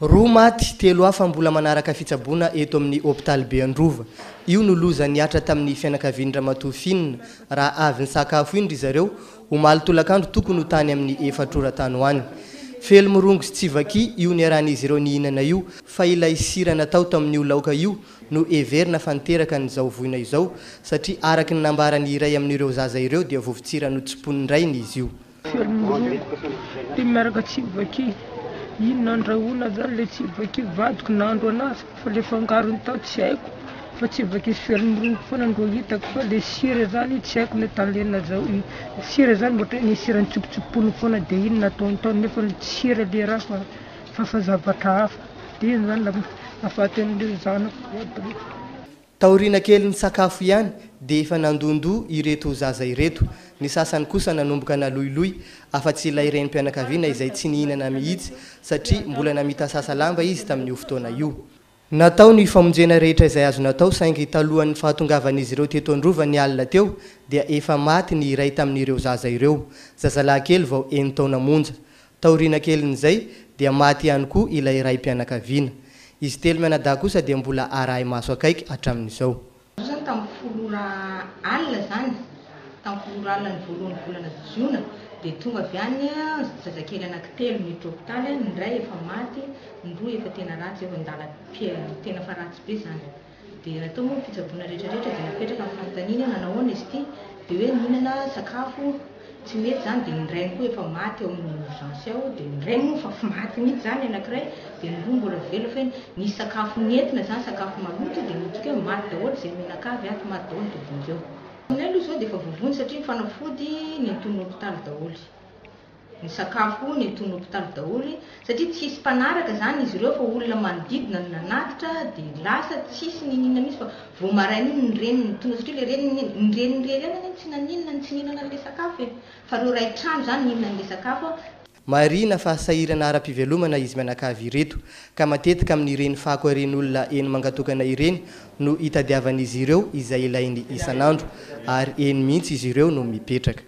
Roa maty telo hafa mbola manaraka fitsaboana eto amin'ny hôpitaly be Androva. Io no loza niatra tamin'ny fianakavian'ny Ramatoafinina raha avy ny sakafo indry zareo omaly tolakandro tokony ho tany amin'ny 4 oran-tany ho any. Felo mirongo sy tsivaki io ny arahan'izy ireo nihinana io fa ilay sira natao tamin'io laoka io no everina fanteraka n'izao voina izao satria araky ny nambarany iray amin'ireo zaza ireo dia vovotsira no tsiponindrainy izy io. Inona andrahoana zany le tsivaki vadiko nandro anazy fa le fangarony tao tsy haiko fa tsivaki felimorombo foana ndro hitako fa le sira zany tsy haiko le talena zao sira zany ohatra ny sirany tsipitsipony foana dia inona ataony tao nefa le sira le raha fa zavatra hafa dia iny zany ahafaty an'le zanako. Taorina kely ny sakafo ihany dia efa nandondoa ireto zaza ireto. Ny sasany kosa nanomboka naloiloy afa-tsy ilay renim-pianakaviana izay tsy nihinana mihitsy satria mbola namita sasa lamba izy tamin'io fotoana io. Natao ny famonjena rehetra izay azo natao saingy talohan'ny fahatongavan'izy ireo teto Androva ny alina teo dia efa maty ny iray tamin'ireo zaza ireo. Zazalahy kely vao 9 taona monja. Taorina kelin'izay dia maty ihany koa ilay raim-pianakaviana. Izy telo mianadahy kosa dia mbola arahy maso akaiky hatramin'izao. Tamin'ny voalohany volana Jiona dia tonga avy any zazakely anankitelo miditra hôpitaly, ny iray efa maty, ny roa efa tena ratsy, efa andala tena fa ratsy be zany. Dia natao moa fitsaboana rehetrarehetra dia napetraka amin'ny fanontaniana nanahoana izy ity dia hoe mihinana sakafo tsy mety zany dia ny rainy koa efa maty ao amin'ny urgence ao dia ny rainy moa fa maty mihitsy zany anankiray dia ny roa mbola velo fa nisy sakafo nentina zany sakafo maloto dia midika hoe maty daholo izay mihinan-kavy ato maty daholo dia vonjeo. Aminay aloha zao dia efa vovony satria ny fanafody nenton'ny hôpitaly daholo. Ny sakafo nenton'ny hôpitaly daholo satria tsy hisy mpanaraka zany izy ireo fa olona manodidina no nanatitra dia lasa tsisy nihinana mihitsy fa vao maraina iny ny reniny tonga satria le reniny reny tsy naninana tsy nihinana le sakafo fa reo ray trano zany nihinana le sakafo. Marina fa sahirana ara-pivelomana izy mianakavy ireto ka matetika amin'ireny fako iren'olona eny mangatokana ireny no hitadiavan'izy ireo izay ilainy isan'andro ary eny mihitsy izy ireo no mipetraka.